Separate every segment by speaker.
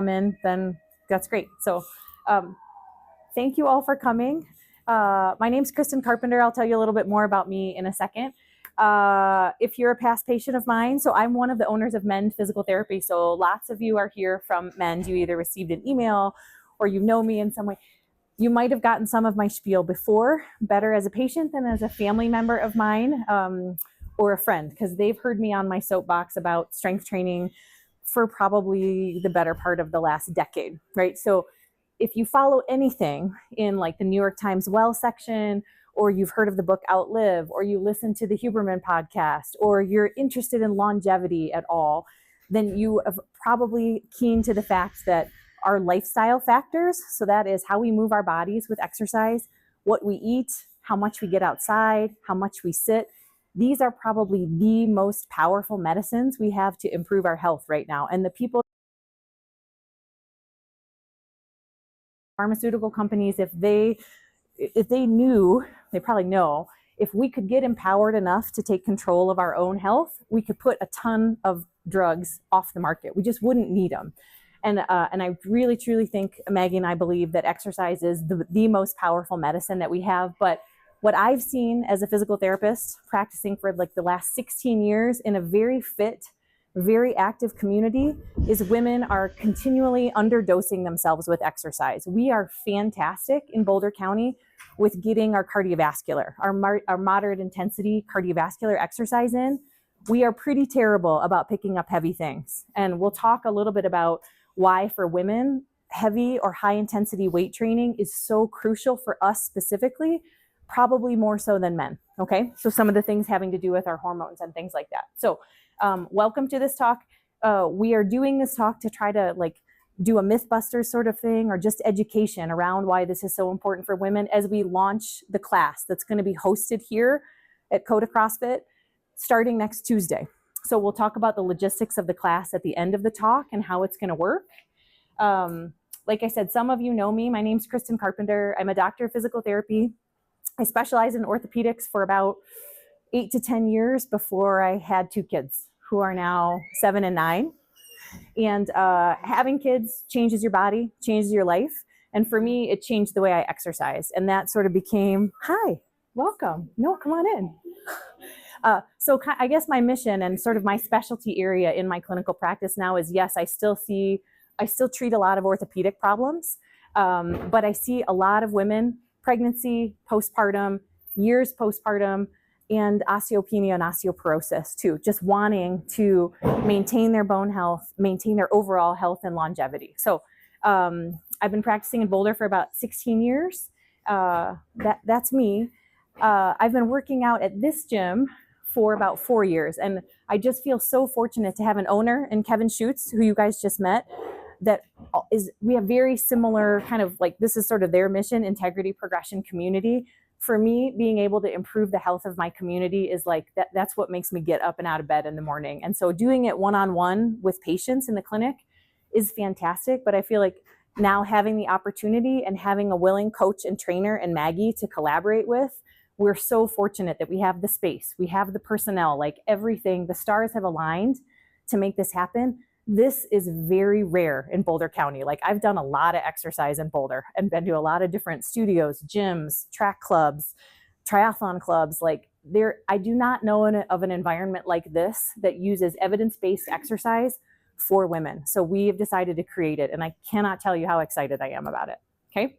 Speaker 1: in, then that's great. So thank you all for coming. My name's Kristen Carpenter. I'll tell you a little bit more about me in a second. If you're a past patient of mine, so I'm one of the owners of Mend Physical Therapy. So lots of you are here from Mend. You either received an email or you know me in some way. You might have gotten some of my spiel before, better as a patient than as a family member of mine or a friend, because they've heard me on my soapbox about strength training for probably the better part of the last decade, right? So if you follow anything in like the New York Times Well section, or you've heard of the book Outlive, or you listen to the Huberman podcast, or you're interested in longevity at all, then you are probably keen to the fact that our lifestyle factors, so that is how we move our bodies with exercise, what we eat, how much we get outside, how much we sit, these are probably the most powerful medicines we have to improve our health right now. And the people, pharmaceutical companies, if they knew, they probably know, if we could get empowered enough to take control of our own health, we could put a ton of drugs off the market. We just wouldn't need them. And I really, truly think, Maggie and I believe that exercise is the most powerful medicine that we have. But what I've seen as a physical therapist practicing for like the last 16 years in a very fit, very active community is women are continually underdosing themselves with exercise. We are fantastic in Boulder County with getting our cardiovascular, our moderate intensity cardiovascular exercise in. We are pretty terrible about picking up heavy things. And we'll talk a little bit about why for women, heavy or high intensity weight training is so crucial for us specifically, probably more so than men, okay? So some of the things having to do with our hormones and things like that. So welcome to this talk. We are doing this talk to try to like do a Mythbusters sort of thing or just education around why this is so important for women as we launch the class that's going to be hosted here at Koda CrossFit starting next Tuesday. So we'll talk about the logistics of the class at the end of the talk and how it's going to work. Like I said, some of you know me. My name's Kristen Carpenter. I'm a doctor of physical therapy. I specialized in orthopedics for about 8 to 10 years before I had 2 kids who are now 7 and 9. And having kids changes your body, changes your life. And for me, it changed the way I exercise. And that sort of became, hi, welcome. No, come on in. So I guess my mission and sort of my specialty area in my clinical practice now is, yes, I still treat a lot of orthopedic problems, but I see a lot of women, pregnancy, postpartum, years postpartum, and osteopenia and osteoporosis too, just wanting to maintain their bone health, maintain their overall health and longevity. So I've been practicing in Boulder for about 16 years. That's me. I've been working out at this gym for about 4 years. And I just feel so fortunate to have an owner in Kevin Schutz, who you guys just met, we have very similar kind of like, this is sort of their mission, integrity, progression, community. For me, being able to improve the health of my community is like, that's what makes me get up and out of bed in the morning. And so doing it one-on-one with patients in the clinic is fantastic. But I feel like now having the opportunity and having a willing coach and trainer and Maggie to collaborate with, we're so fortunate that we have the space, we have the personnel, like everything, the stars have aligned to make this happen. This is very rare in Boulder County. Like I've done a lot of exercise in Boulder and been to a lot of different studios, gyms, track clubs, triathlon clubs. Like I do not know of an environment like this that uses evidence-based exercise for women. So we have decided to create it, and I cannot tell you how excited I am about it. Okay.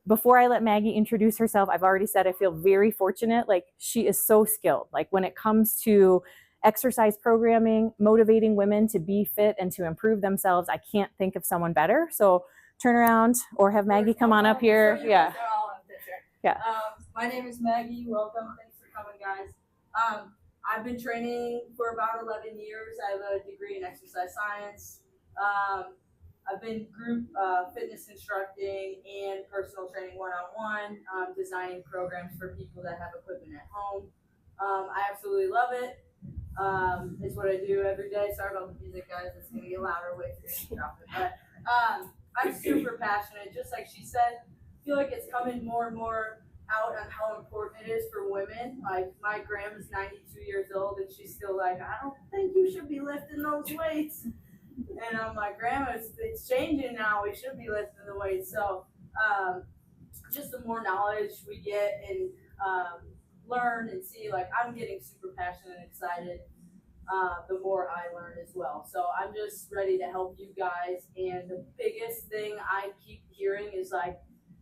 Speaker 1: Before I let Maggie introduce herself, I've already said I feel very fortunate. Like she is so skilled. Like when it comes to exercise programming, motivating women to be fit and to improve themselves, I can't think of someone better. So turn around or have Maggie come on up here. Yeah.
Speaker 2: Yeah. My name is Maggie. Welcome. Thanks for coming, guys. I've been training for about 11 years. I have a degree in exercise science. I've been group fitness instructing and personal training one-on-one, designing programs for people that have equipment at home. I absolutely love it. It's what I do every day. Sorry about the music, guys. It's going to get louder. Wait for me to drop it. But I'm super passionate. Just like she said, I feel like it's coming more and more out on how important it is for women. Like my grandma's 92 years old and she's still like, I don't think you should be lifting those weights. And I'm like, Grandma, it's changing now. We should be lifting the weights. So just the more knowledge we get and learn and see, like I'm getting super passionate and excited. The more I learn as well. So I'm just ready to help you guys. And the biggest thing I keep hearing is like,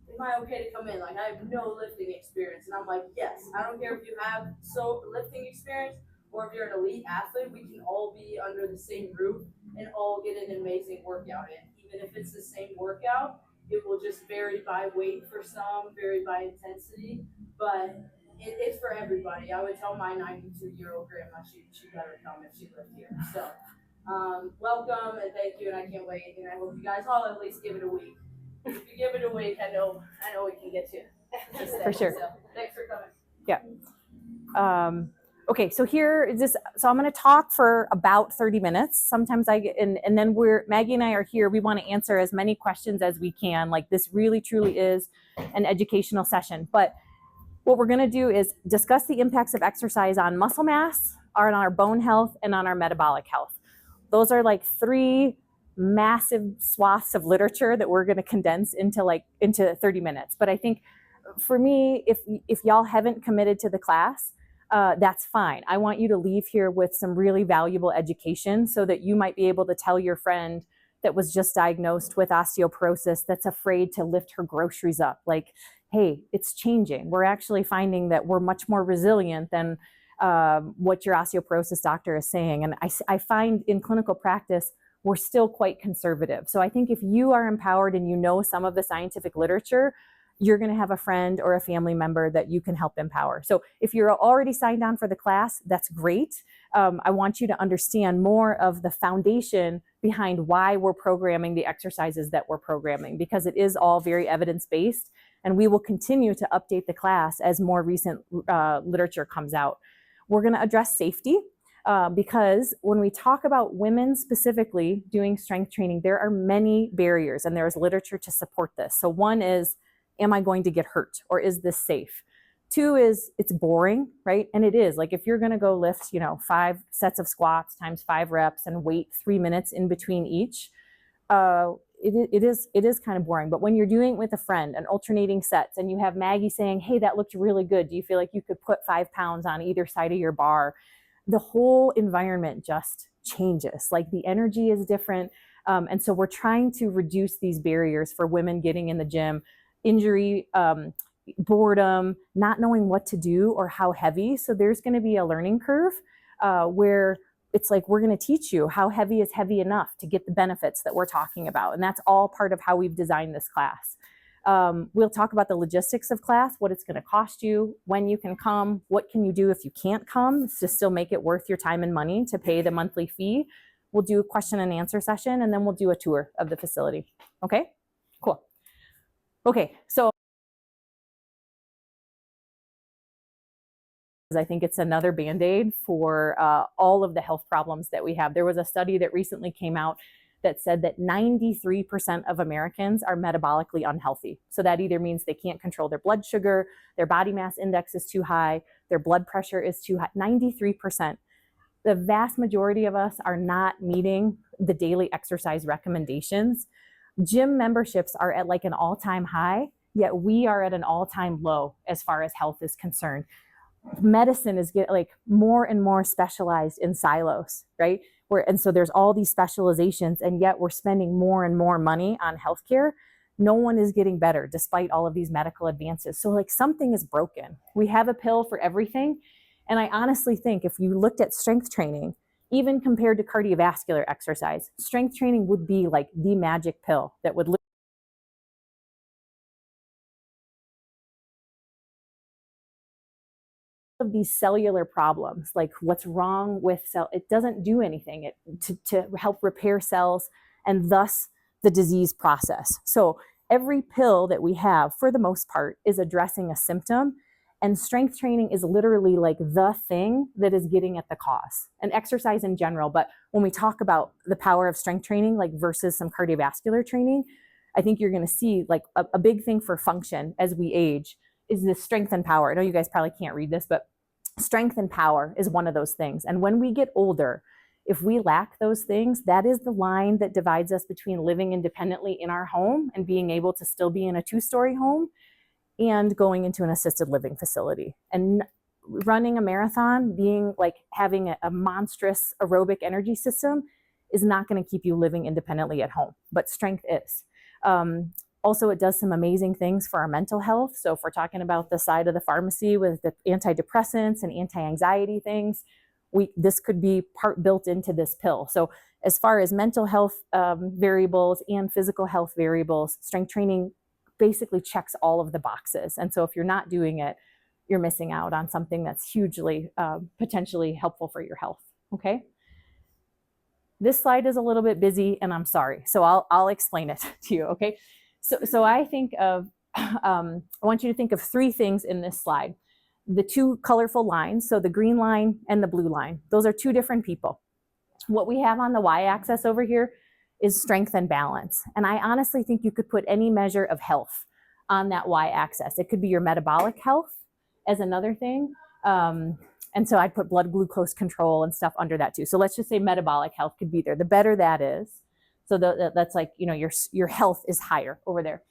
Speaker 2: am I okay to come in? Like I have no lifting experience. And I'm like, yes, I don't care if you have lifting experience or if you're an elite athlete, we can all be under the same roof and all get an amazing workout in. Even if it's the same workout, it will just vary by weight for some, vary by intensity, but it's for everybody. I would tell my 92-year-old grandma she better come if she lived here. So welcome and thank you, and I can't wait. And I hope you guys all at least give it a week. If you give it a week, I know we can get you.
Speaker 1: For sure.
Speaker 2: So thanks for coming.
Speaker 1: Yeah. Okay, so here is this. So I'm going to talk for about 30 minutes. Sometimes I get, and then Maggie and I are here. We want to answer as many questions as we can. Like this really, truly is an educational session. But what we're going to do is discuss the impacts of exercise on muscle mass, on our bone health, and on our metabolic health. Those are like three massive swaths of literature that we're going to condense into 30 minutes. But I think for me, if y'all haven't committed to the class, that's fine. I want you to leave here with some really valuable education so that you might be able to tell your friend that was just diagnosed with osteoporosis that's afraid to lift her groceries up. Like, hey, it's changing. We're actually finding that we're much more resilient than what your osteoporosis doctor is saying. And I find in clinical practice, we're still quite conservative. So I think if you are empowered and you know some of the scientific literature, you're going to have a friend or a family member that you can help empower. So if you're already signed on for the class, that's great. I want you to understand more of the foundation behind why we're programming the exercises that we're programming, because it is all very evidence-based, and we will continue to update the class as more recent literature comes out. We're going to address safety because when we talk about women specifically doing strength training, there are many barriers, and there's literature to support this. So one is, am I going to get hurt, or is this safe? Two is, it's boring, right? And it is. Like if you're going to go lift, 5 sets of squats times 5 reps and wait 3 minutes in between each, it is kind of boring. But when you're doing it with a friend and alternating sets, and you have Maggie saying, hey, that looked really good, do you feel like you could put 5 pounds on either side of your bar? The whole environment just changes. Like the energy is different. And so we're trying to reduce these barriers for women getting in the gym. Injury, boredom, not knowing what to do or how heavy. So there's going to be a learning curve where it's like, we're going to teach you how heavy is heavy enough to get the benefits that we're talking about. And that's all part of how we've designed this class. We'll talk about the logistics of class, what it's going to cost you, when you can come, what can you do if you can't come to still make it worth your time and money to pay the monthly fee. We'll do a question and answer session, and then we'll do a tour of the facility. Okay, cool. Okay, so I think it's another Band-Aid for all of the health problems that we have. There was a study that recently came out that said that 93% of Americans are metabolically unhealthy. So that either means they can't control their blood sugar, their body mass index is too high, their blood pressure is too high. 93%. The vast majority of us are not meeting the daily exercise recommendations. Gym memberships are at like an all-time high, yet we are at an all-time low as far as health is concerned. Medicine is getting like more and more specialized in silos, right? And so there's all these specializations, and yet we're spending more and more money on healthcare. No one is getting better despite all of these medical advances. So like something is broken. We have a pill for everything. And I honestly think if you looked at strength training, even compared to cardiovascular exercise, strength training would be like the magic pill that would of these cellular problems, like what's wrong with cell, it doesn't do anything to help repair cells and thus the disease process. So every pill that we have, for the most part, is addressing a symptom, and strength training is literally like the thing that is getting at the cause, and exercise in general. But when we talk about the power of strength training, like versus some cardiovascular training, I think you're going to see like a big thing for function as we age is this strength and power. I know you guys probably can't read this, but strength and power is one of those things. And when we get older, If we lack those things, that is the line that divides us between living independently in our home and being able to still be in a 2-story home and going into an assisted living facility. And running a marathon, being like having a monstrous aerobic energy system is not going to keep you living independently at home, but strength is. Also, it does some amazing things for our mental health. So if we're talking about the side of the pharmacy with the antidepressants and anti-anxiety things, this could be part built into this pill. So as far as mental health variables and physical health variables, strength training basically checks all of the boxes. And so if you're not doing it, you're missing out on something that's hugely potentially helpful for your health. Okay. This slide is a little bit busy, and I'm sorry. So I'll explain it to you. Okay. So I think of I want you to think of 3 things in this slide. The 2 colorful lines, so the green line and the blue line. Those are 2 different people. What we have on the y-axis over here is strength and balance. And I honestly think you could put any measure of health on that y-axis. It could be your metabolic health as another thing. And so I'd put blood glucose control and stuff under that too. So let's just say metabolic health could be there. The better that is. So that's like, you know, your health is higher over there.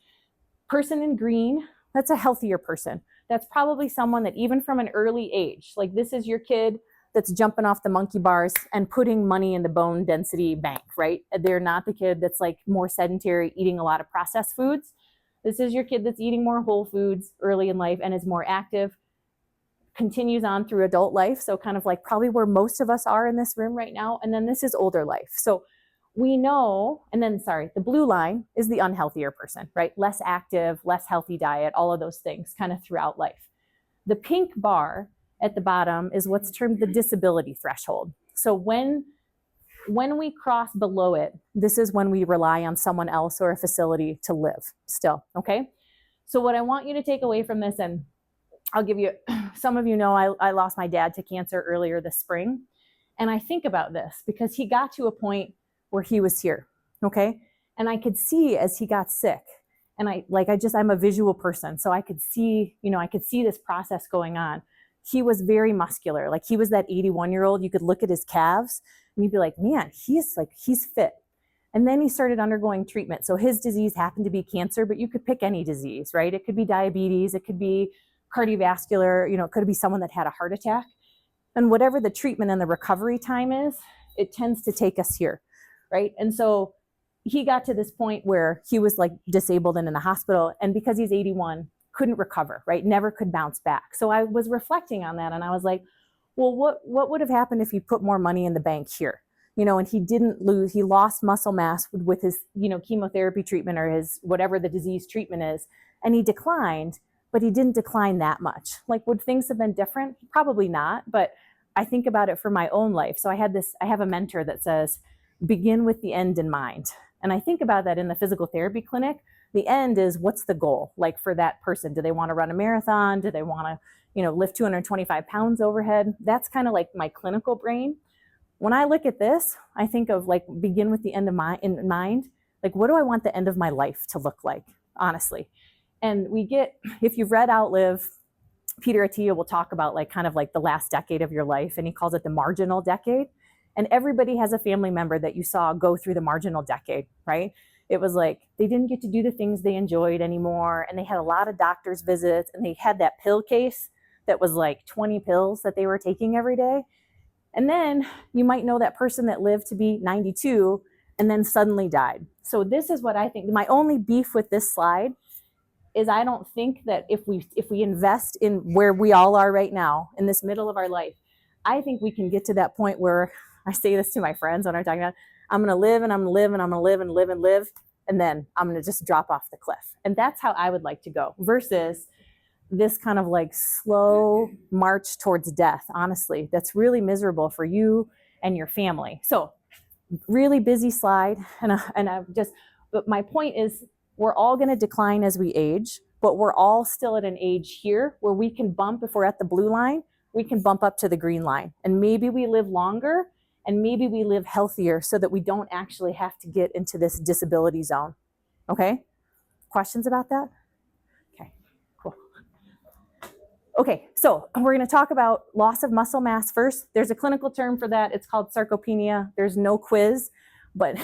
Speaker 1: Person in green, that's a healthier person. That's probably someone that even from an early age, like this is your kid that's jumping off the monkey bars and putting money in the bone density bank, right? They're not the kid that's like more sedentary, eating a lot of processed foods. This is your kid that's eating more whole foods early in life and is more active, continues on through adult life. So kind of like probably where most of us are in this room right now. And then this is older life. So we know, and then sorry, the blue line is the unhealthier person, right? Less active, less healthy diet, all of those things kind of throughout life. The pink bar at the bottom is what's termed the disability threshold. So when we cross below it, this is when we rely on someone else or a facility to live still, okay? So what I want you to take away from this, and I'll give you, some of you know I lost my dad to cancer earlier this spring. And I think about this because he got to a point where he was here, okay? And I could see as he got sick, and I'm a visual person, so I could see, this process going on. He was very muscular, like he was that 81-year-old, you could look at his calves and you'd be like, man, he's fit. And then he started undergoing treatment. So his disease happened to be cancer, but you could pick any disease, right? It could be diabetes, it could be cardiovascular, it could be someone that had a heart attack. And whatever the treatment and the recovery time is, it tends to take us here, right? And so he got to this point where he was like disabled and in the hospital, and because he's 81, couldn't recover, right? Never could bounce back. So I was reflecting on that, and I was like, well, what would have happened if he put more money in the bank here? And he lost muscle mass with his, chemotherapy treatment or his, whatever the disease treatment is, and he declined, but he didn't decline that much. Like, would things have been different? Probably not, but I think about it for my own life. So I have a mentor that says, begin with the end in mind. And I think about that in the physical therapy clinic. The end is, what's the goal? Like for that person, do they want to run a marathon? Do they want to, lift 225 pounds overhead? That's kind of like my clinical brain. When I look at this, I think of like, begin with the end in mind. Like, what do I want the end of my life to look like, honestly? And if you've read Outlive, Peter Attia will talk about like kind of like the last decade of your life, and he calls it the marginal decade. And everybody has a family member that you saw go through the marginal decade, right? It was like they didn't get to do the things they enjoyed anymore, and they had a lot of doctor's visits, and they had that pill case that was like 20 pills that they were taking every day. And then you might know that person that lived to be 92 and then suddenly died. So this is what I think. My only beef with this slide is I don't think that if we invest in where we all are right now, in this middle of our life, I think we can get to that point where I say this to my friends when I'm talking about, I'm going to live and I'm going to live and I'm going to live and live and live, and then I'm going to just drop off the cliff. And that's how I would like to go, versus this kind of like slow march towards death, honestly, that's really miserable for you and your family. So really busy slide. But my point is, we're all going to decline as we age, but we're all still at an age here where we can bump, if we're at the blue line, we can bump up to the green line. And maybe we live longer, and maybe we live healthier so that we don't actually have to get into this disability zone. Okay? Questions about that? Okay, cool. Okay, so we're going to talk about loss of muscle mass first. There's a clinical term for that. It's called sarcopenia. There's no quiz, but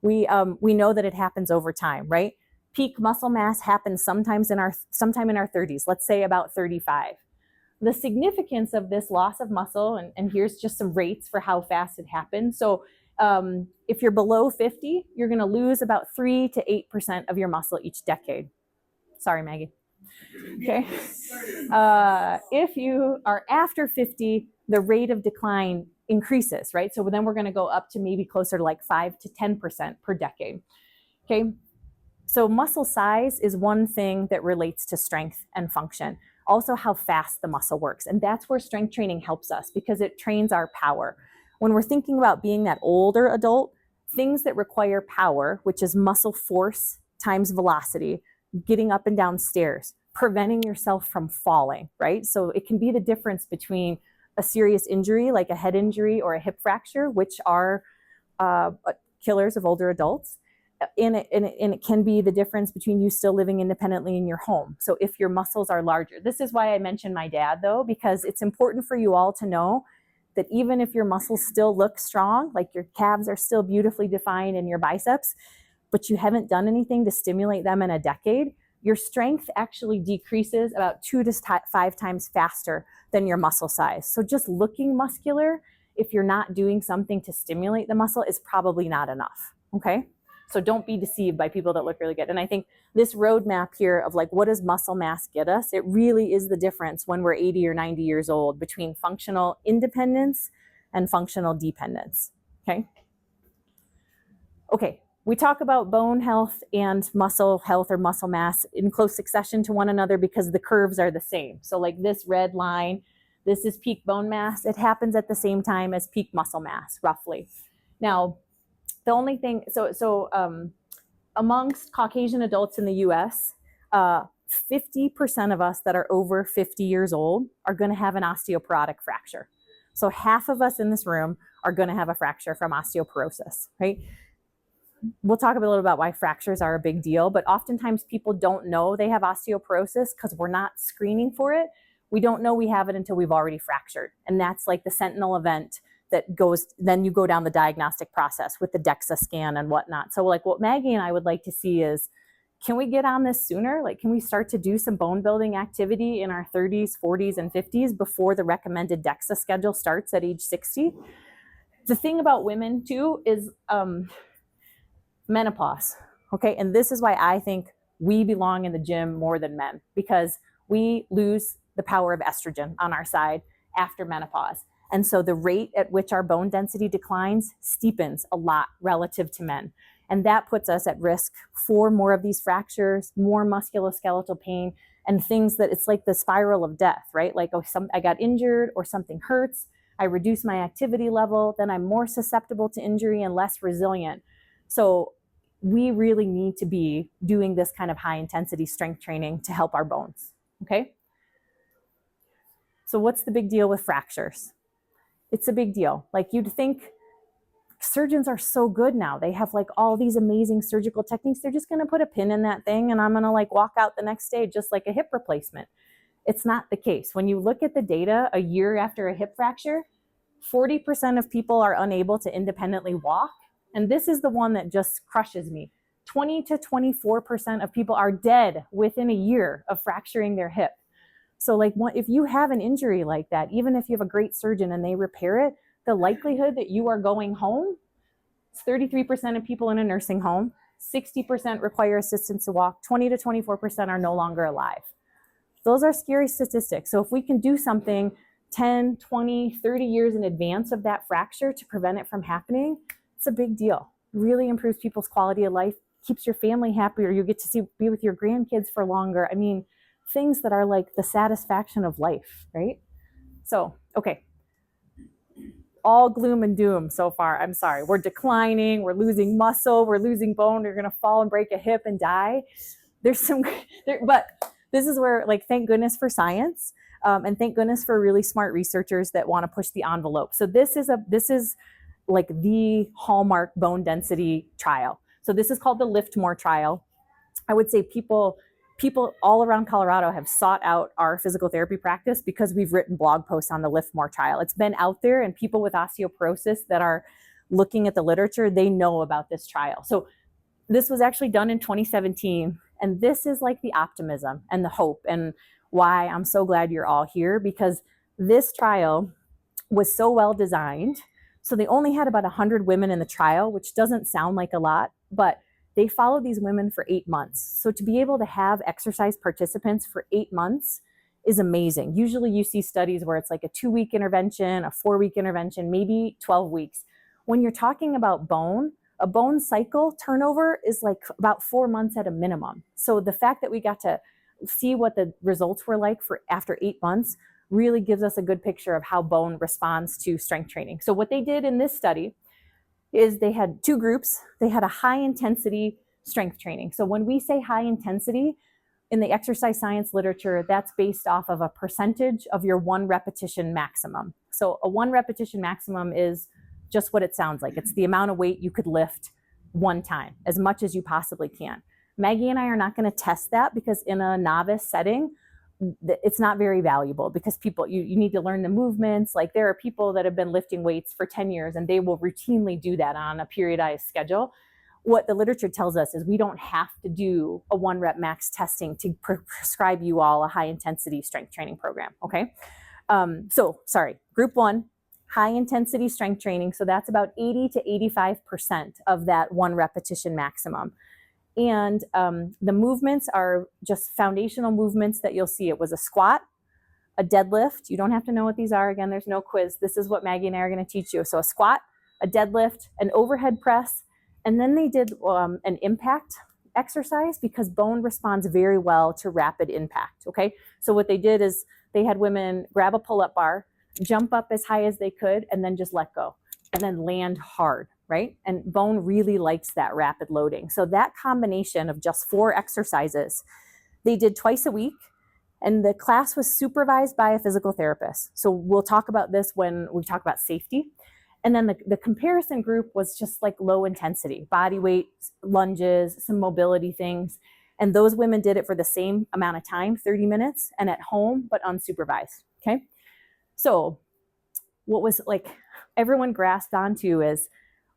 Speaker 1: we know that it happens over time, right? Peak muscle mass happens sometime in our 30s, let's say about 35. The significance of this loss of muscle, and here's just some rates for how fast it happens. So if you're below 50, you're going to lose about 3 to 8% of your muscle each decade. Sorry, Maggie. Okay. If you are after 50, the rate of decline increases, right? So then we're going to go up to maybe closer to like 5 to 10% per decade. Okay. So muscle size is one thing that relates to strength and function. Also how fast the muscle works. And that's where strength training helps us because it trains our power. When we're thinking about being that older adult, things that require power, which is muscle force times velocity, getting up and down stairs, preventing yourself from falling, right? So it can be the difference between a serious injury like a head injury or a hip fracture, which are killers of older adults. And it can be the difference between you still living independently in your home. So if your muscles are larger, this is why I mentioned my dad though, because it's important for you all to know that even if your muscles still look strong, like your calves are still beautifully defined and your biceps, but you haven't done anything to stimulate them in a decade, your strength actually decreases about 2 to 5 times faster than your muscle size. So just looking muscular, if you're not doing something to stimulate the muscle, is probably not enough, okay? So don't be deceived by people that look really good. And I think this roadmap here of like, what does muscle mass get us? It really is the difference when we're 80 or 90 years old between functional independence and functional dependence, okay? Okay, we talk about bone health and muscle health or muscle mass in close succession to one another because the curves are the same. So like this red line, this is peak bone mass. It happens at the same time as peak muscle mass, roughly. Now, the only thing, amongst Caucasian adults in the US, 50% of us that are over 50 years old are going to have an osteoporotic fracture. So half of us in this room are going to have a fracture from osteoporosis, right? We'll talk a little about why fractures are a big deal, but oftentimes people don't know they have osteoporosis because we're not screening for it. We don't know we have it until we've already fractured. And that's like the sentinel event that goes, then you go down the diagnostic process with the DEXA scan and whatnot. So like what Maggie and I would like to see is, can we get on this sooner? Like, can we start to do some bone building activity in our 30s, 40s, and 50s before the recommended DEXA schedule starts at age 60? The thing about women too is menopause, okay? And this is why I think we belong in the gym more than men, because we lose the power of estrogen on our side after menopause. And so the rate at which our bone density declines steepens a lot relative to men. And that puts us at risk for more of these fractures, more musculoskeletal pain, and things that it's like the spiral of death, right? Like, oh, I got injured or something hurts, I reduce my activity level, then I'm more susceptible to injury and less resilient. So we really need to be doing this kind of high intensity strength training to help our bones, okay? So what's the big deal with fractures? It's a big deal. Like, you'd think surgeons are so good now. They have like all these amazing surgical techniques. They're just going to put a pin in that thing and I'm going to like walk out the next day just like a hip replacement. It's not the case. When you look at the data a year after a hip fracture, 40% of people are unable to independently walk. And this is the one that just crushes me. 20 to 24% of people are dead within a year of fracturing their hip. So like, if you have an injury like that, even if you have a great surgeon and they repair it, the likelihood that you are going home, it's 33% of people in a nursing home, 60% require assistance to walk, 20 to 24% are no longer alive. Those are scary statistics. So if we can do something 10, 20, 30 years in advance of that fracture to prevent it from happening, it's a big deal. It really improves people's quality of life, keeps your family happier, you get to be with your grandkids for longer. I mean, things that are like the satisfaction of life, right? So, okay. All gloom and doom so far. I'm sorry. We're declining, we're losing muscle, we're losing bone, we're gonna fall and break a hip and die. There's some, but this is where, like, thank goodness for science, and thank goodness for really smart researchers that want to push the envelope. So this is like the hallmark bone density trial. So this is called the Lift More trial. I would say people people all around Colorado have sought out our physical therapy practice because we've written blog posts on the Lift More trial. It's been out there, and people with osteoporosis that are looking at the literature, they know about this trial. So this was actually done in 2017, and this is like the optimism and the hope and why I'm so glad you're all here, because this trial was so well designed. So they only had about 100 women in the trial, which doesn't sound like a lot, but they followed these women for 8 months. So to be able to have exercise participants for 8 months is amazing. Usually you see studies where it's like a 2-week intervention, a 4-week intervention, maybe 12 weeks. When you're talking about bone, a bone cycle turnover is like about 4 months at a minimum. So the fact that we got to see what the results were like for after 8 months really gives us a good picture of how bone responds to strength training. So what they did in this study is they had 2 groups. They had a high intensity strength training. So when we say high intensity in the exercise science literature, that's based off of a percentage of your 1 repetition maximum. So a 1 repetition maximum is just what it sounds like. It's the amount of weight you could lift one time, as much as you possibly can. Maggie and I are not going to test that because in a novice setting, it's not very valuable, because people, you need to learn the movements. Like there are people that have been lifting weights for 10 years and they will routinely do that on a periodized schedule. What the literature tells us is we don't have to do a 1 rep max testing to prescribe you all a high intensity strength training program. Okay. Group 1, high intensity strength training. So that's about 80 to 85% of that 1 repetition maximum. And the movements are just foundational movements that you'll see. It was a squat, a deadlift. You don't have to know what these are. Again, there's no quiz. This is what Maggie and I are going to teach you. So a squat, a deadlift, an overhead press, and then they did an impact exercise, because bone responds very well to rapid impact. Okay, so what they did is they had women grab a pull-up bar, jump up as high as they could, and then just let go, and then land hard. Right? And bone really likes that rapid loading. So that combination of just 4 exercises, they did twice a week, and the class was supervised by a physical therapist. So we'll talk about this when we talk about safety. And then the comparison group was just like low intensity, body weight, lunges, some mobility things. And those women did it for the same amount of time, 30 minutes, and at home, but unsupervised. Okay. So what was like everyone grasped onto is,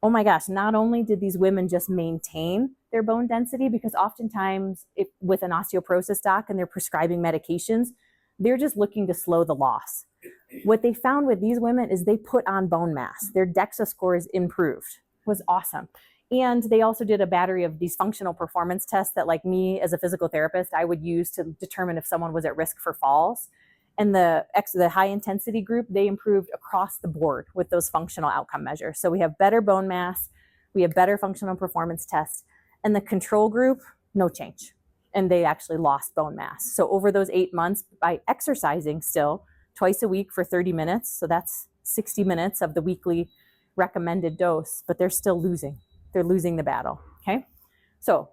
Speaker 1: oh my gosh, not only did these women just maintain their bone density, because oftentimes with an osteoporosis doc and they're prescribing medications, they're just looking to slow the loss. What they found with these women is they put on bone mass. Their DEXA scores improved. It was awesome. And they also did a battery of these functional performance tests that, like me as a physical therapist, I would use to determine if someone was at risk for falls. And the high intensity group, they improved across the board with those functional outcome measures. So we have better bone mass, we have better functional performance tests, and the control group, no change. And they actually lost bone mass. So over those 8 months, by exercising still twice a week for 30 minutes, so that's 60 minutes of the weekly recommended dose, but they're still losing. They're losing the battle. Okay. So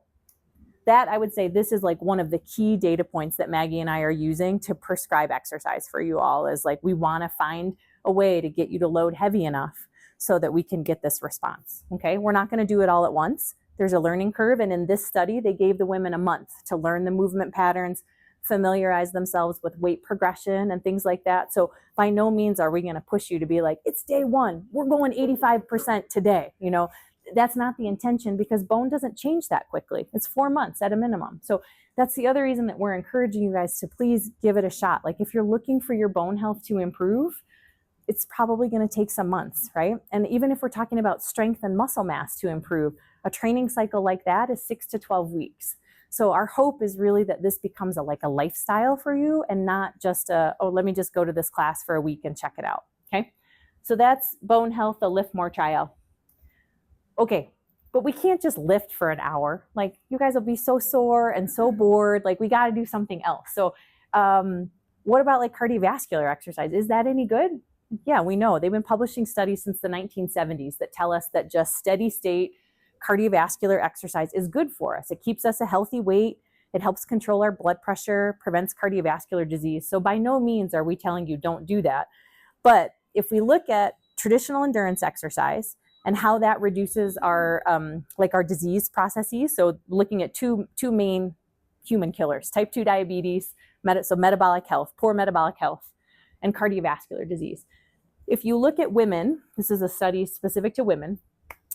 Speaker 1: that, I would say, this is like one of the key data points that Maggie and I are using to prescribe exercise for you all, is like, we want to find a way to get you to load heavy enough so that we can get this response. Okay. We're not going to do it all at once. There's a learning curve. And in this study, they gave the women a month to learn the movement patterns, familiarize themselves with weight progression and things like that. So by no means are we going to push you to be like, it's day 1, we're going 85% today. You know, that's not the intention, because bone doesn't change that quickly. It's 4 months at a minimum. So that's the other reason that we're encouraging you guys to please give it a shot. Like if you're looking for your bone health to improve, it's probably going to take some months, right? And even if we're talking about strength and muscle mass to improve, a training cycle like that is 6 to 12 weeks. So our hope is really that this becomes a lifestyle for you, and not just let me just go to this class for a week and check it out. Okay. So that's bone health, the Lift More trial. Okay, but we can't just lift for an hour. Like, you guys will be so sore and so bored. Like, we got to do something else. So what about like cardiovascular exercise? Is that any good? Yeah, we know. They've been publishing studies since the 1970s that tell us that just steady state cardiovascular exercise is good for us. It keeps us a healthy weight. It helps control our blood pressure, prevents cardiovascular disease. So by no means are we telling you don't do that. But if we look at traditional endurance exercise and how that reduces our our disease processes. So looking at two main human killers: type 2 diabetes, so metabolic health, poor metabolic health, and cardiovascular disease. If you look at women, this is a study specific to women,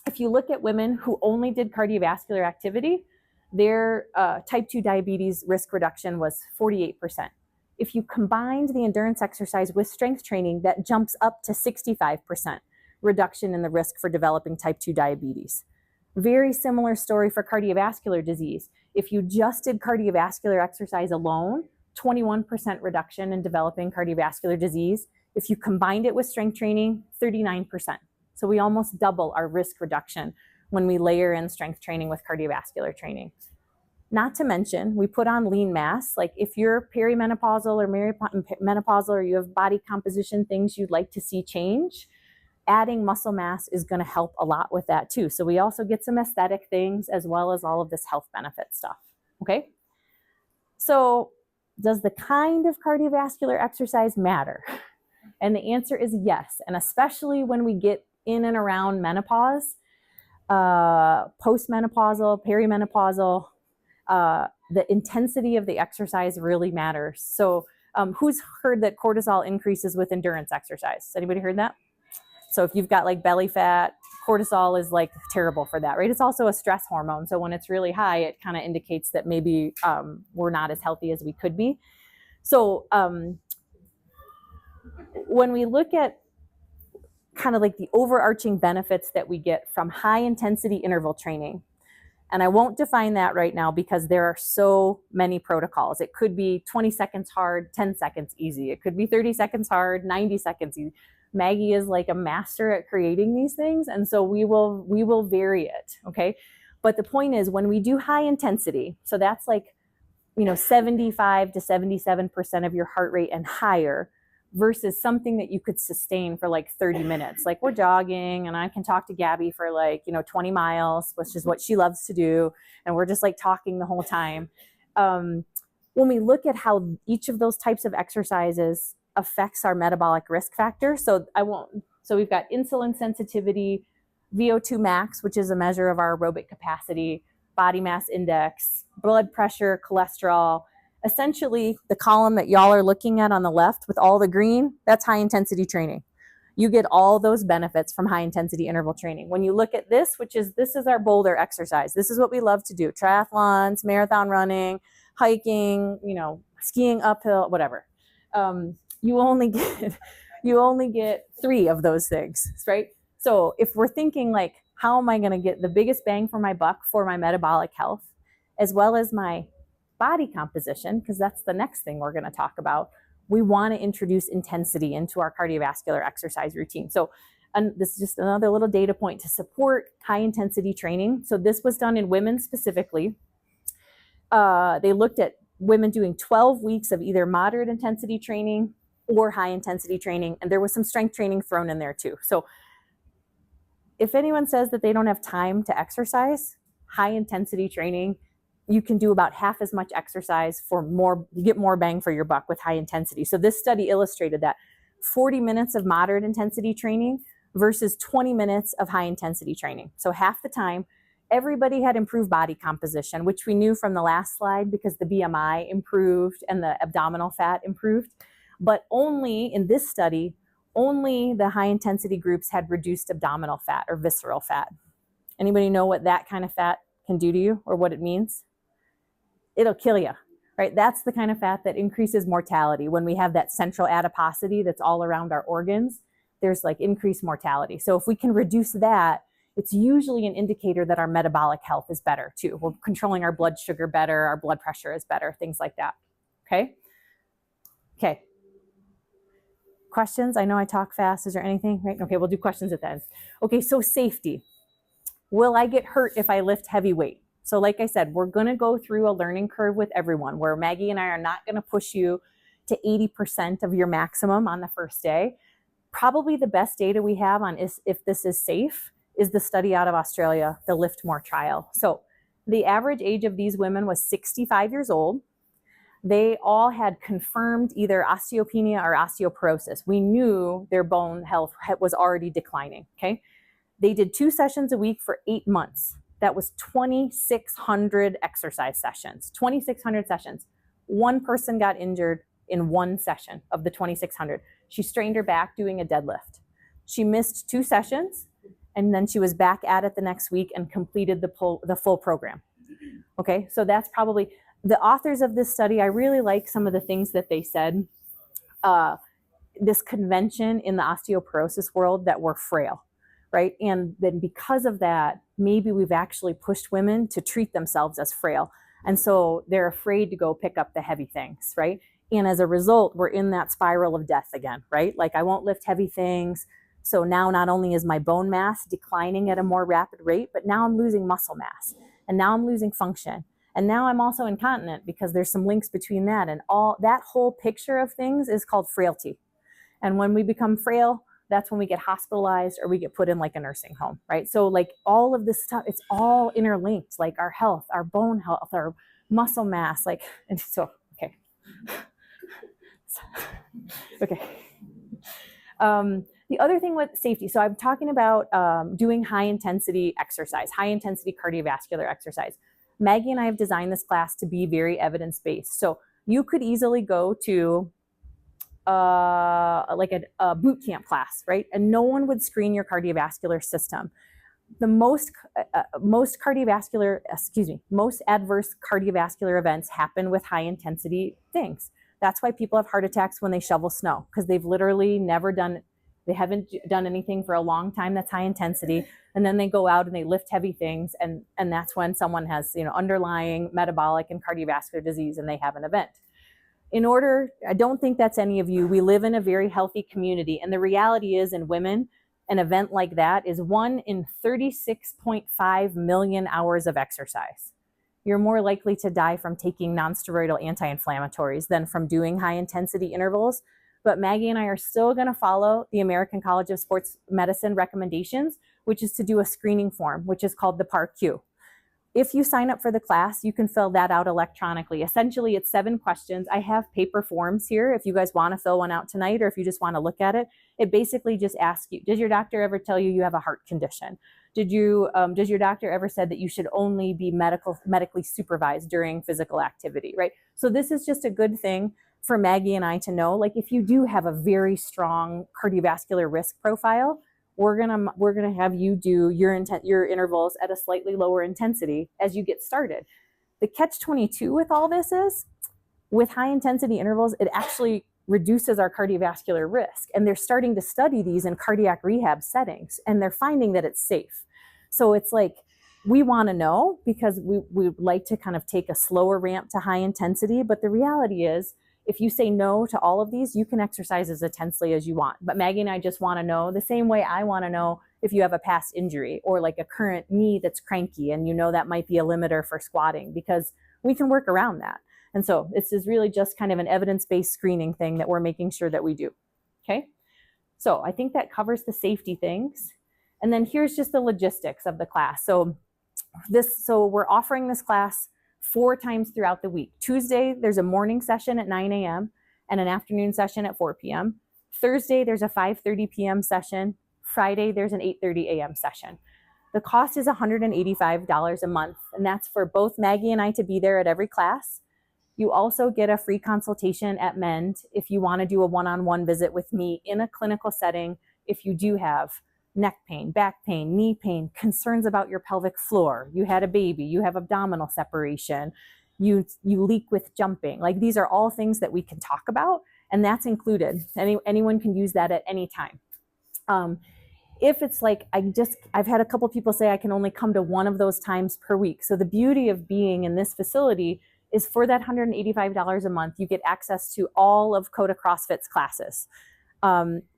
Speaker 1: if you look at women who only did cardiovascular activity, their type 2 diabetes risk reduction was 48%. If you combined the endurance exercise with strength training, that jumps up to 65% reduction in the risk for developing type 2 diabetes. Very similar story for cardiovascular disease. If you just did cardiovascular exercise alone, 21% reduction in developing cardiovascular disease. If you combined it with strength training, 39%. So we almost double our risk reduction when we layer in strength training with cardiovascular training. Not to mention, we put on lean mass. Like if you're perimenopausal or menopausal, or you have body composition things you'd like to see change, adding muscle mass is going to help a lot with that too. So we also get some aesthetic things as well as all of this health benefit stuff. Okay. So does the kind of cardiovascular exercise matter? And the answer is yes. And especially when we get in and around menopause, postmenopausal, perimenopausal, the intensity of the exercise really matters. So who's heard that cortisol increases with endurance exercise? Anybody heard that? So if you've got like belly fat, cortisol is like terrible for that, right? It's also a stress hormone. So when it's really high, it kind of indicates that maybe we're not as healthy as we could be. So when we look at kind of like the overarching benefits that we get from high intensity interval training, and I won't define that right now because there are so many protocols. It could be 20 seconds hard, 10 seconds easy. It could be 30 seconds hard, 90 seconds easy. Maggie is like a master at creating these things. And so we will vary it. Okay. But the point is, when we do high intensity, so that's like, 75 to 77% of your heart rate and higher, versus something that you could sustain for like 30 minutes. Like we're jogging and I can talk to Gabby for like, 20 miles, which is what she loves to do. And we're just like talking the whole time. When we look at how each of those types of exercises affects our metabolic risk factor. So we've got insulin sensitivity, VO2 max, which is a measure of our aerobic capacity, body mass index, blood pressure, cholesterol. Essentially, the column that y'all are looking at on the left with all the green, that's high intensity training. You get all those benefits from high intensity interval training. When you look at this, this is our boulder exercise. This is what we love to do: triathlons, marathon running, hiking, skiing uphill, whatever. You only get 3 of those things, right? So if we're thinking like, how am I going to get the biggest bang for my buck for my metabolic health, as well as my body composition, because that's the next thing we're going to talk about, we want to introduce intensity into our cardiovascular exercise routine. So, and this is just another little data point to support high intensity training. So this was done in women specifically. They looked at women doing 12 weeks of either moderate intensity training or high intensity training, and there was some strength training thrown in there too. So if anyone says that they don't have time to exercise, high intensity training, you can do about half as much exercise for more, you get more bang for your buck with high intensity. So this study illustrated that 40 minutes of moderate intensity training versus 20 minutes of high intensity training. So half the time, everybody had improved body composition, which we knew from the last slide because the BMI improved and the abdominal fat improved. But only in this study, only the high intensity groups had reduced abdominal fat or visceral fat. Anybody know what that kind of fat can do to you or what it means? It'll kill you, right? That's the kind of fat that increases mortality. When we have that central adiposity that's all around our organs, there's like increased mortality. So if we can reduce that, it's usually an indicator that our metabolic health is better too. We're controlling our blood sugar better, our blood pressure is better, things like that. Okay. Questions? I know I talk fast. Is there anything? Right? Okay, we'll do questions at the end. Okay, so safety. Will I get hurt if I lift heavy weight? So like I said, we're going to go through a learning curve with everyone where Maggie and I are not going to push you to 80% of your maximum on the first day. Probably the best data we have on if this is safe is the study out of Australia, the Lift More trial. So the average age of these women was 65 years old. They all had confirmed either osteopenia or osteoporosis. We knew their bone health was already declining, okay? They did 2 sessions a week for 8 months. That was 2,600 exercise sessions, 2,600 sessions. One person got injured in one session of the 2,600. She strained her back doing a deadlift. She missed 2 sessions, and then she was back at it the next week and completed the full program. Okay, so that's probably the authors of this study. I really like some of the things that they said. This convention in the osteoporosis world that we're frail, right? And then because of that, maybe we've actually pushed women to treat themselves as frail. And so they're afraid to go pick up the heavy things, right? And as a result, we're in that spiral of death again, right? Like, I won't lift heavy things. So now not only is my bone mass declining at a more rapid rate, but now I'm losing muscle mass, and now I'm losing function. And now I'm also incontinent, because there's some links between that, and all that whole picture of things is called frailty. And when we become frail, that's when we get hospitalized or we get put in like a nursing home, right? So like all of this stuff, it's all interlinked, like our health, our bone health, our muscle mass, like, and so, okay. Okay. The other thing with safety, so I'm talking about doing high intensity exercise, high intensity cardiovascular exercise. Maggie and I have designed this class to be very evidence-based. So you could easily go to like a boot camp class, right? And no one would screen your cardiovascular system. The most adverse cardiovascular events happen with high intensity things. That's why people have heart attacks when they shovel snow, because they've literally they haven't done anything for a long time that's high intensity. And then they go out and they lift heavy things. And that's when someone has, underlying metabolic and cardiovascular disease and they have an event. I don't think that's any of you. We live in a very healthy community. And the reality is, in women, an event like that is 1 in 36.5 million hours of exercise. You're more likely to die from taking nonsteroidal anti-inflammatories than from doing high intensity intervals. But Maggie and I are still going to follow the American College of Sports Medicine recommendations, which is to do a screening form, which is called the PAR-Q. If you sign up for the class, you can fill that out electronically. Essentially, it's 7 questions. I have paper forms here if you guys want to fill one out tonight, or if you just want to look at it. It basically just asks you, did your doctor ever tell you have a heart condition? Does your doctor ever said that you should only be medically supervised during physical activity, right? So this is just a good thing for Maggie and I to know, like, if you do have a very strong cardiovascular risk profile, we're gonna have you do your intervals at a slightly lower intensity as you get started. The catch-22 with all this is, with high intensity intervals, it actually reduces our cardiovascular risk. And they're starting to study these in cardiac rehab settings, and they're finding that it's safe. So it's like, we want to know, because we like to kind of take a slower ramp to high intensity. But the reality is, if you say no to all of these, you can exercise as intensely as you want. But Maggie and I just want to know, the same way I want to know if you have a past injury or like a current knee that's cranky, and that might be a limiter for squatting, because we can work around that. And so this is really just kind of an evidence-based screening thing that we're making sure that we do. Okay. So I think that covers the safety things. And then here's just the logistics of the class. So we're offering this class 4 times throughout the week. Tuesday, there's a morning session at 9 a.m. and an afternoon session at 4 p.m. Thursday, there's a 5:30 p.m. session. Friday, there's an 8:30 a.m. session. The cost is $185 a month, and that's for both Maggie and I to be there at every class. You also get a free consultation at Mend if you want to do a one-on-one visit with me in a clinical setting if you do have neck pain, back pain, knee pain, concerns about your pelvic floor, you had a baby, you have abdominal separation, you leak with jumping. Like, these are all things that we can talk about, and that's included. Anyone can use that at any time. If it's like, I've had a couple people say I can only come to one of those times per week. So the beauty of being in this facility is, for that $185 a month, you get access to all of Koda CrossFit's classes.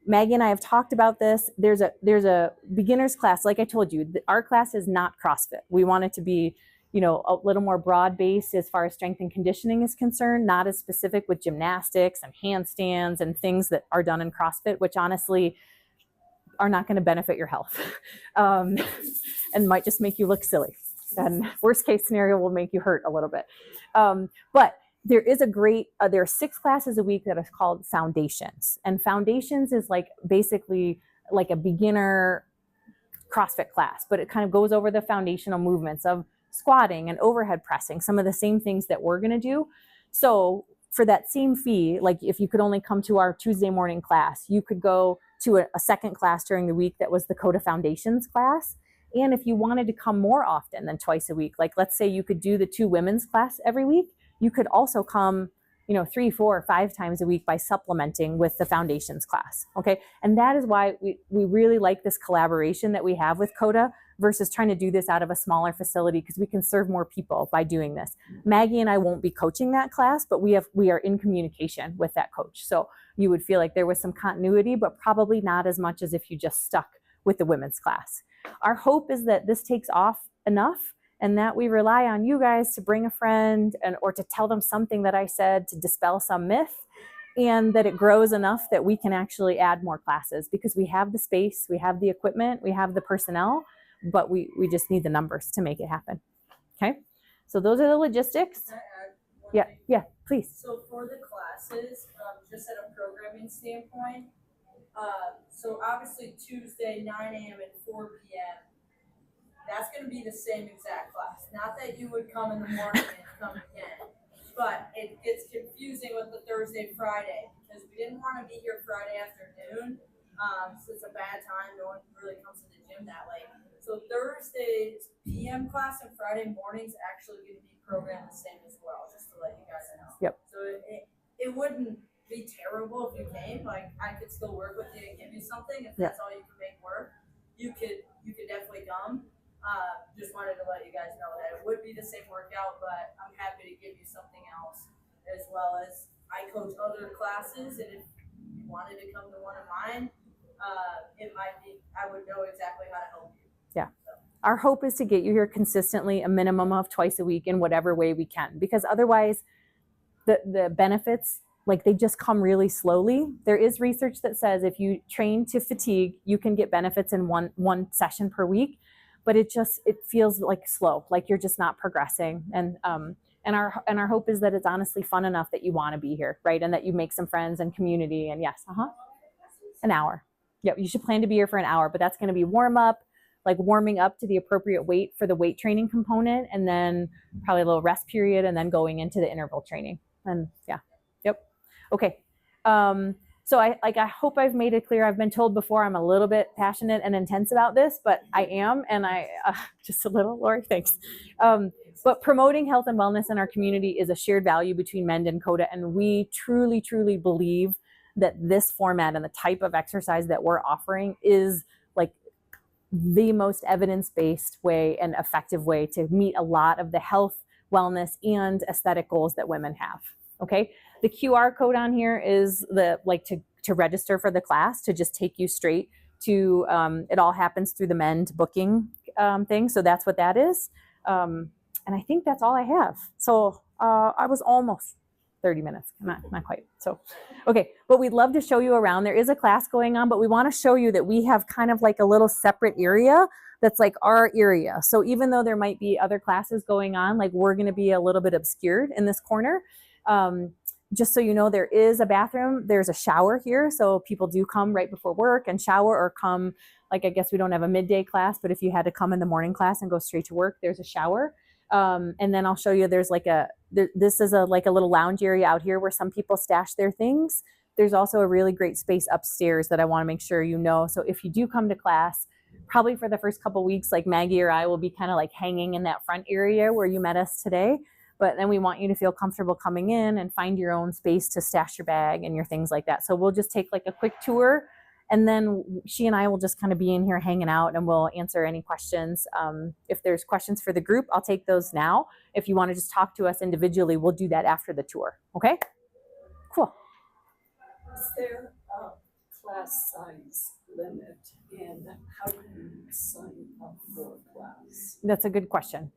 Speaker 1: Maggie and I have talked about this. There's a beginner's class. Like I told you, our class is not CrossFit. We want it to be, a little more broad-based as far as strength and conditioning is concerned, not as specific with gymnastics and handstands and things that are done in CrossFit, which honestly are not going to benefit your health and might just make you look silly. And worst case scenario will make you hurt a little bit. But there is there are 6 classes a week that are called Foundations. And Foundations is like basically like a beginner CrossFit class, but it kind of goes over the foundational movements of squatting and overhead pressing, some of the same things that we're going to do. So for that same fee, like if you could only come to our Tuesday morning class, you could go to a second class during the week that was the Koda Foundations class. And if you wanted to come more often than twice a week, like let's say you could do the 2 women's class every week, you could also come, 3, 4, or 5 times a week by supplementing with the foundations class. Okay. And that is why we really like this collaboration that we have with Koda versus trying to do this out of a smaller facility, because we can serve more people by doing this. Maggie and I won't be coaching that class, but we are in communication with that coach. So you would feel like there was some continuity, but probably not as much as if you just stuck with the women's class. Our hope is that this takes off enough and that we rely on you guys to bring a friend or to tell them something that I said to dispel some myth, and that it grows enough that we can actually add more classes, because we have the space, we have the equipment, we have the personnel, but we just need the numbers to make it happen. Okay, so those are the logistics.
Speaker 2: Can I add one
Speaker 1: Yeah,
Speaker 2: thing?
Speaker 1: yeah, please.
Speaker 2: So for the classes, just at a programming standpoint, so obviously Tuesday, 9 a.m. and 4 p.m., that's going to be the same exact class. Not that you would come in the morning and come again, but it gets confusing with the Thursday, Friday, because we didn't want to be here Friday afternoon, so it's a bad time. No one really comes to the gym that late. So Thursday's PM class and Friday morning's actually going to be programmed the same as well, just to let you guys know.
Speaker 1: Yep.
Speaker 2: So it wouldn't be terrible if you came. Like, I could still work with you and give you something if that's all you can make work. You could definitely come. Just wanted to let you guys know that it would be the same workout, but I'm happy to give you something else, as well as I coach other classes, and if you wanted to come to one of mine, I would know exactly how to help you.
Speaker 1: Yeah. Our hope is to get you here consistently, a minimum of twice a week in whatever way we can, because otherwise the benefits, like, they just come really slowly. There is research that says if you train to fatigue, you can get benefits in one session per week, but it feels like slow, like you're just not progressing. And our hope is that it's honestly fun enough that you want to be here, right? And that you make some friends and community. And yes, an hour. Yep, you should plan to be here for an hour, but that's going to be warming up to the appropriate weight for the weight training component, and then probably a little rest period, and then going into the interval training. And yeah, yep. Okay. So I hope I've made it clear. I've been told before I'm a little bit passionate and intense about this, but I am, and just a little, Lori, thanks. But promoting health and wellness in our community is a shared value between Mend and Koda, and we truly, truly believe that this format and the type of exercise that we're offering is like the most evidence-based way and effective way to meet a lot of the health, wellness, and aesthetic goals that women have. Okay, the QR code on here is to register for the class, to just take you straight to it all happens through the Mend booking thing. So that's what that is. And I think that's all I have. So I was almost 30 minutes, not quite. So, okay, but we'd love to show you around. There is a class going on, but we want to show you that we have kind of like a little separate area that's like our area. So even though there might be other classes going on, like, we're going to be a little bit obscured in this corner. Just so you know, there is a bathroom, there's a shower here. So people do come right before work and shower, or come, like, I guess we don't have a midday class, but if you had to come in the morning class and go straight to work, there's a shower. And then I'll show you, there's this is a little lounge area out here where some people stash their things. There's also a really great space upstairs that I want to make sure you know. So if you do come to class, probably for the first couple weeks, like, Maggie or I will be kind of like hanging in that front area where you met us today. But then we want you to feel comfortable coming in and find your own space to stash your bag and your things like that. So we'll just take like a quick tour, and then she and I will just kind of be in here hanging out, and we'll answer any questions. If there's questions for the group, I'll take those now. If you want to just talk to us individually, we'll do that after the tour. Okay? Cool.
Speaker 3: Is there a class size limit, and how do you sign up for a class?
Speaker 1: That's a good question.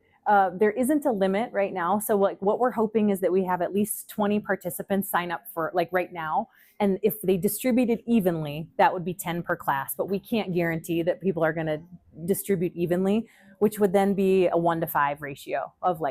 Speaker 1: There isn't a limit right now. So what we're hoping is that we have at least 20 participants sign up for, like, right now. And if they distribute it evenly, that would be 10 per class. But we can't guarantee that people are going to distribute evenly, which would then be a 1-to-5 ratio of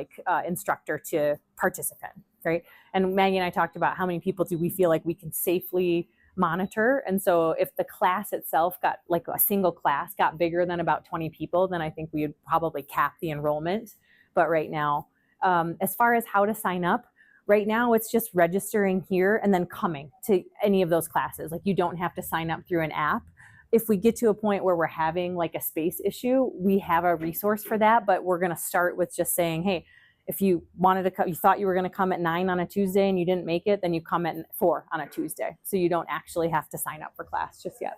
Speaker 1: instructor to participant, right? And Maggie and I talked about how many people do we feel like we can safely monitor. And so if the class itself got, like a single class got bigger than about 20 people, then I think we would probably cap the enrollment. But right now, as far as how to sign up, right now it's just registering here and then coming to any of those classes. Like, you don't have to sign up through an app. If we get to a point where we're having like a space issue, we have a resource for that, but we're going to start with just saying, hey, if you wanted to come, you thought you were going to come at 9 on a Tuesday and you didn't make it, then you come at 4 on a Tuesday. So you don't actually have to sign up for class just yet.